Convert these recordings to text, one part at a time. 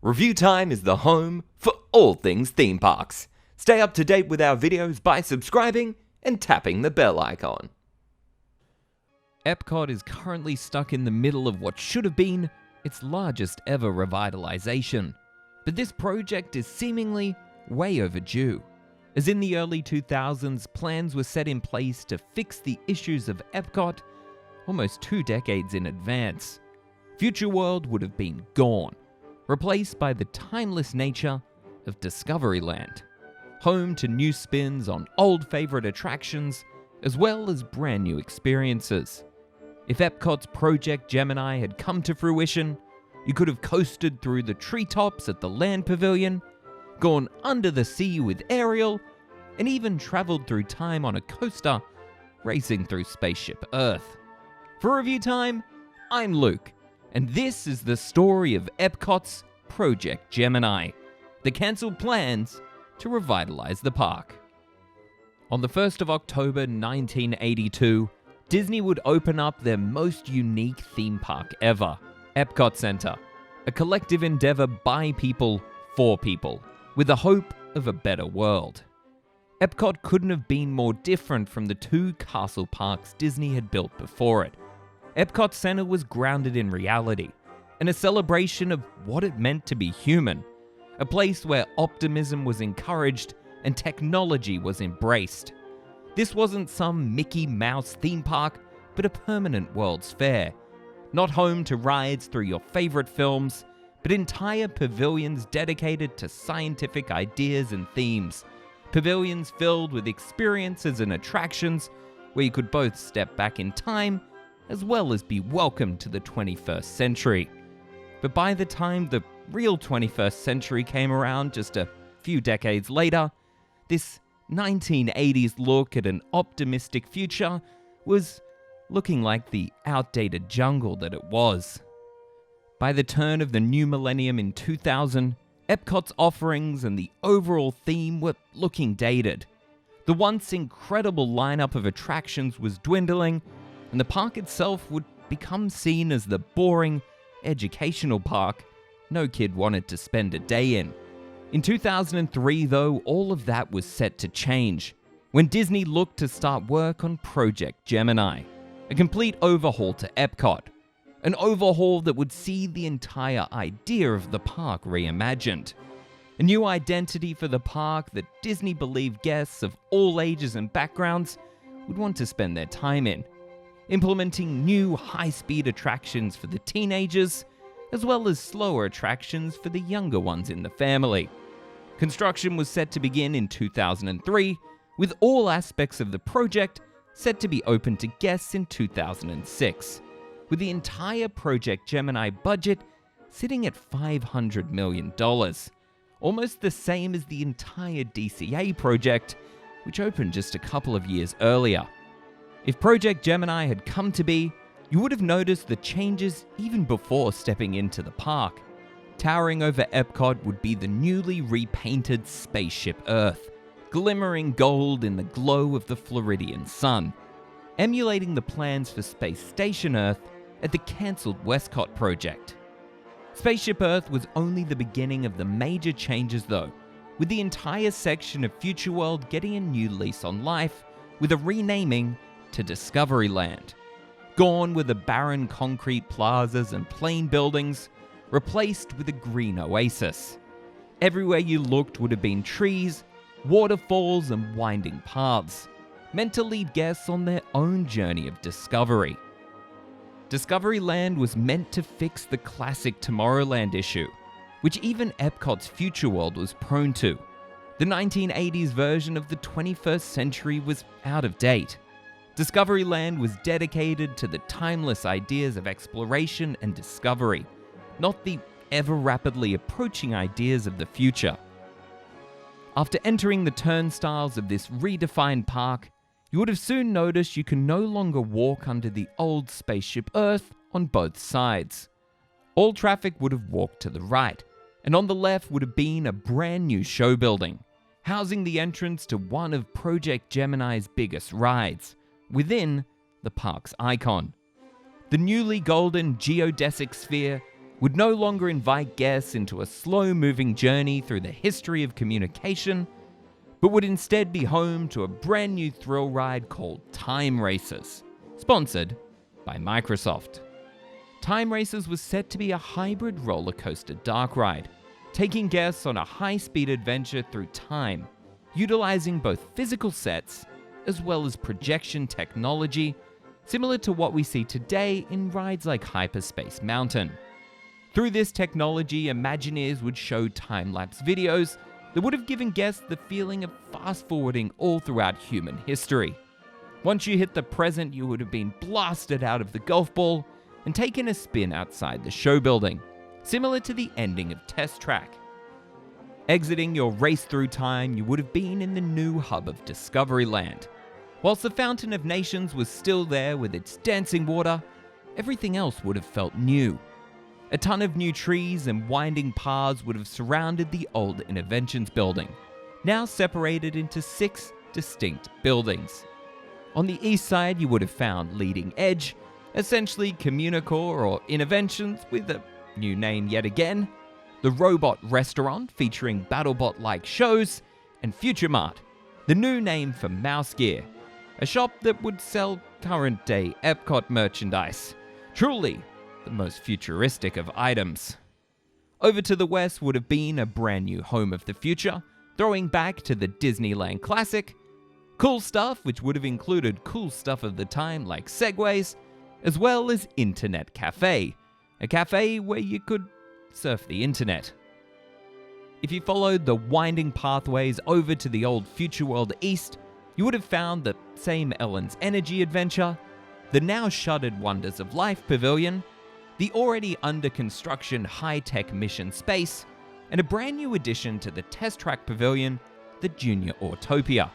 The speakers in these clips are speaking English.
ReviewTyme is the home for all things theme parks. Stay up to date with our videos by subscribing and tapping the bell icon. Epcot is currently stuck in the middle of what should have been its largest ever revitalization. But this project is seemingly way overdue. As in the early 2000s, plans were set in place to fix the issues of Epcot almost 2 decades in advance. Future World would have been gone, replaced by the timeless nature of Discoveryland, home to new spins on old favorite attractions as well as brand new experiences. If Epcot's Project Gemini had come to fruition, you could have coasted through the treetops at the Land Pavilion, gone under the sea with Ariel, and even traveled through time on a coaster racing through Spaceship Earth. For ReviewTyme, I'm Luke, and this is the story of Epcot's Project Gemini, the cancelled plans to revitalize the park. On the 1st of October 1982, Disney would open up their most unique theme park ever, Epcot Center, a collective endeavor by people, for people, with the hope of a better world. Epcot couldn't have been more different from the 2 castle parks Disney had built before it. Epcot Center was grounded in reality, and a celebration of what it meant to be human, a place where optimism was encouraged and technology was embraced. This wasn't some Mickey Mouse theme park, but a permanent World's Fair. Not home to rides through your favorite films, but entire pavilions dedicated to scientific ideas and themes. Pavilions filled with experiences and attractions where you could both step back in time as well as be welcomed to the 21st century. But by the time the real 21st century came around just a few decades later, this 1980s look at an optimistic future was looking like the outdated jungle that it was. By the turn of the new millennium in 2000, Epcot's offerings and the overall theme were looking dated. The once incredible lineup of attractions was dwindling, and the park itself would become seen as the boring, educational park no kid wanted to spend a day in. In 2003, though, all of that was set to change when Disney looked to start work on Project Gemini, a complete overhaul to Epcot, an overhaul that would see the entire idea of the park reimagined. A new identity for the park that Disney believed guests of all ages and backgrounds would want to spend their time in, implementing new high-speed attractions for the teenagers, as well as slower attractions for the younger ones in the family. Construction was set to begin in 2003, with all aspects of the project set to be open to guests in 2006, with the entire Project Gemini budget sitting at $500 million, almost the same as the entire DCA project, which opened just a couple of years earlier. If Project Gemini had come to be, you would have noticed the changes even before stepping into the park. Towering over Epcot would be the newly repainted Spaceship Earth, glimmering gold in the glow of the Floridian sun, emulating the plans for Space Station Earth at the cancelled Westcott project. Spaceship Earth was only the beginning of the major changes though, with the entire section of Future World getting a new lease on life with a renaming to Discoveryland. Gone were the barren concrete plazas and plain buildings, replaced with a green oasis. Everywhere you looked would have been trees, waterfalls, and winding paths, meant to lead guests on their own journey of discovery. Discoveryland was meant to fix the classic Tomorrowland issue, which even Epcot's Future World was prone to. The 1980s version of the 21st century was out of date. Discoveryland was dedicated to the timeless ideas of exploration and discovery, not the ever-rapidly approaching ideas of the future. After entering the turnstiles of this redefined park, you would have soon noticed you can no longer walk under the old Spaceship Earth on both sides. All traffic would have walked to the right, and on the left would have been a brand new show building, housing the entrance to one of Project Gemini's biggest rides, within the park's icon. The newly golden geodesic sphere would no longer invite guests into a slow-moving journey through the history of communication, but would instead be home to a brand new thrill ride called Time Racers, sponsored by Microsoft. Time Racers was set to be a hybrid roller coaster dark ride, taking guests on a high-speed adventure through time, utilizing both physical sets as well as projection technology, similar to what we see today in rides like Hyperspace Mountain. Through this technology, Imagineers would show time-lapse videos that would have given guests the feeling of fast-forwarding all throughout human history. Once you hit the present, you would have been blasted out of the golf ball and taken a spin outside the show building, similar to the ending of Test Track. Exiting your race through time, you would have been in the new hub of Discoveryland. Whilst the Fountain of Nations was still there with its dancing water, everything else would have felt new. A ton of new trees and winding paths would have surrounded the old Innovations building, now separated into 6 distinct buildings. On the east side, you would have found Leading Edge, essentially Communicore or Innovations with a new name yet again, the Robot Restaurant featuring BattleBot-like shows, and Future Mart, the new name for Mouse Gear, a shop that would sell current-day Epcot merchandise. Truly, the most futuristic of items. Over to the west would have been a brand new Home of the Future, throwing back to the Disneyland classic. Cool stuff, which would have included cool stuff of the time like segways, as well as Internet Cafe, a cafe where you could surf the internet. If you followed the winding pathways over to the old Future World East, you would have found the same Ellen's Energy Adventure, the now shuttered Wonders of Life Pavilion, the already under construction high-tech Mission Space, and a brand new addition to the Test Track Pavilion, the Junior Autopia.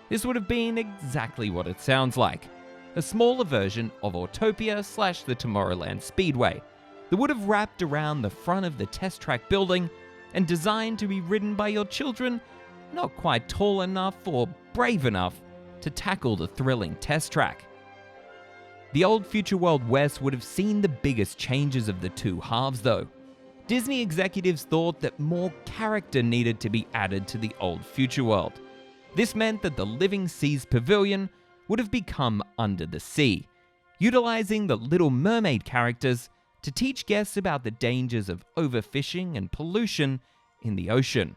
This would have been exactly what it sounds like, a smaller version of Autopia / the Tomorrowland Speedway that would have wrapped around the front of the Test Track building and designed to be ridden by your children not quite tall enough or brave enough to tackle the thrilling Test Track. The old Future World West would have seen the biggest changes of the two halves though. Disney executives thought that more character needed to be added to the old Future World. This meant that the Living Seas Pavilion would have become Under the Sea, utilizing the Little Mermaid characters to teach guests about the dangers of overfishing and pollution in the ocean,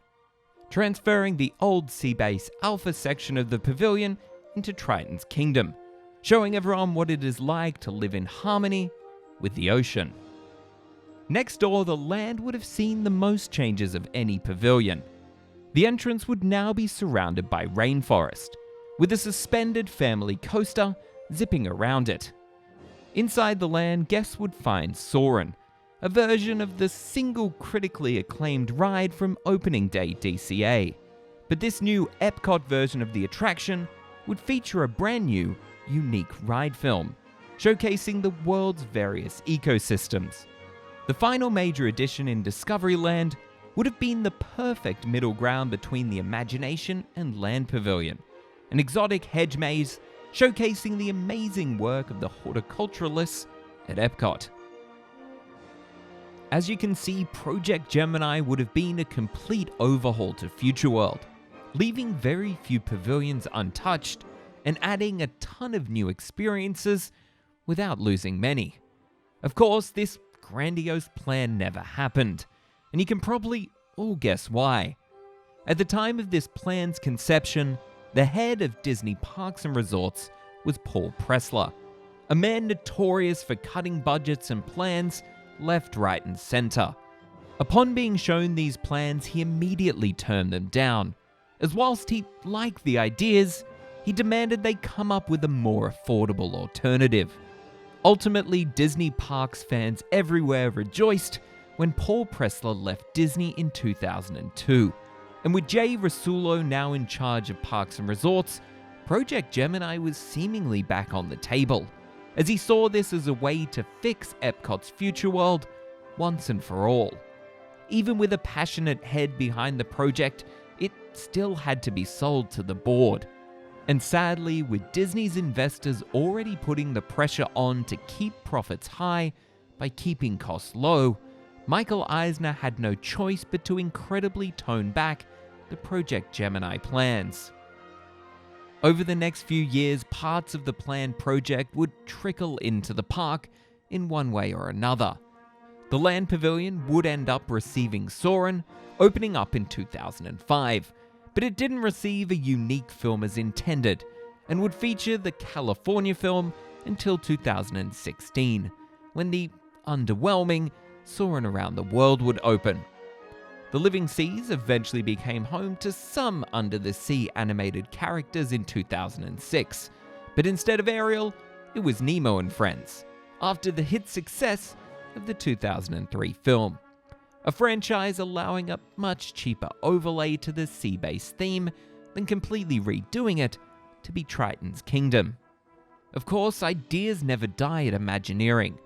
transferring the old Sea Base Alpha section of the pavilion into Triton's Kingdom, showing everyone what it is like to live in harmony with the ocean. Next door, the land would have seen the most changes of any pavilion. The entrance would now be surrounded by rainforest, with a suspended family coaster zipping around it. Inside the land, guests would find Soarin', a version of the single critically acclaimed ride from opening day DCA. But this new Epcot version of the attraction would feature a brand new, unique ride film, showcasing the world's various ecosystems. The final major addition in Discoveryland would have been the perfect middle ground between the Imagination and Land Pavilion, an exotic hedge maze showcasing the amazing work of the horticulturalists at Epcot. As you can see, Project Gemini would have been a complete overhaul to Future World, leaving very few pavilions untouched and adding a ton of new experiences without losing many. Of course, this grandiose plan never happened, and you can probably all guess why. At the time of this plan's conception, the head of Disney Parks and Resorts was Paul Pressler, a man notorious for cutting budgets and plans left, right, and center. Upon being shown these plans, he immediately turned them down, as whilst he liked the ideas, he demanded they come up with a more affordable alternative. Ultimately, Disney Parks fans everywhere rejoiced when Paul Pressler left Disney in 2002. And with Jay Rasulo now in charge of Parks and Resorts, Project Gemini was seemingly back on the table, as he saw this as a way to fix Epcot's Future World once and for all. Even with a passionate head behind the project, it still had to be sold to the board. And sadly, with Disney's investors already putting the pressure on to keep profits high by keeping costs low, Michael Eisner had no choice but to incredibly tone back the Project Gemini plans. Over the next few years, parts of the planned project would trickle into the park in one way or another. The Land Pavilion would end up receiving Soarin', opening up in 2005, but it didn't receive a unique film as intended, and would feature the California film until 2016, when the underwhelming Soarin' Around the World would open. The Living Seas eventually became home to some under-the-sea animated characters in 2006, but instead of Ariel, it was Nemo and Friends, after the hit success of the 2003 film. A franchise allowing a much cheaper overlay to the sea-based theme than completely redoing it to be Triton's Kingdom. Of course, ideas never die at Imagineering.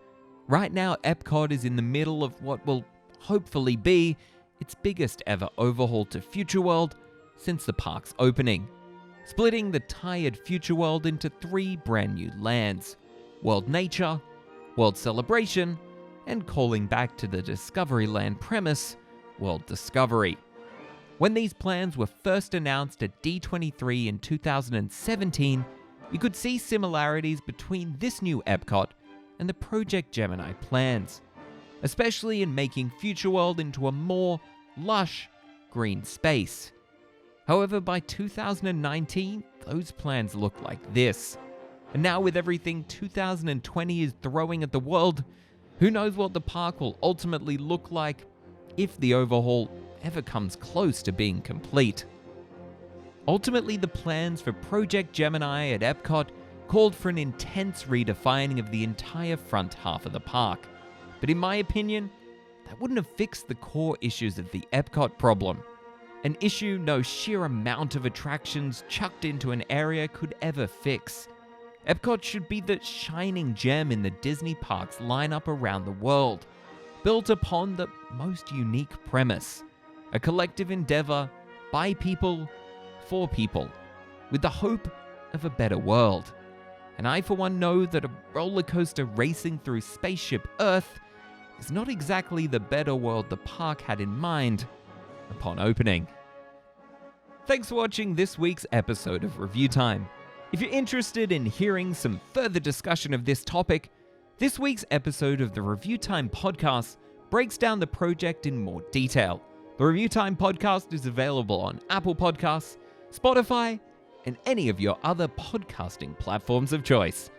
Right now, Epcot is in the middle of what will hopefully be its biggest ever overhaul to Future World since the park's opening, splitting the tired Future World into 3 brand new lands: World Nature, World Celebration, and calling back to the Discoveryland premise, World Discovery. When these plans were first announced at D23 in 2017, you could see similarities between this new Epcot and the Project Gemini plans, especially in making Future World into a more lush green space. However, by 2019, those plans look like this. And now with everything 2020 is throwing at the world, who knows what the park will ultimately look like if the overhaul ever comes close to being complete. Ultimately, the plans for Project Gemini at Epcot called for an intense redefining of the entire front half of the park. But in my opinion, that wouldn't have fixed the core issues of the Epcot problem. An issue no sheer amount of attractions chucked into an area could ever fix. Epcot should be the shining gem in the Disney parks lineup around the world, built upon the most unique premise: a collective endeavor by people, for people, with the hope of a better world. And I for one know that a roller coaster racing through Spaceship Earth is not exactly the better world the park had in mind upon opening. Thanks for watching this week's episode of Review Time. If you're interested in hearing some further discussion of this topic, this week's episode of the Review Time podcast breaks down the project in more detail. The Review Time podcast is available on Apple Podcasts, Spotify, and any of your other podcasting platforms of choice.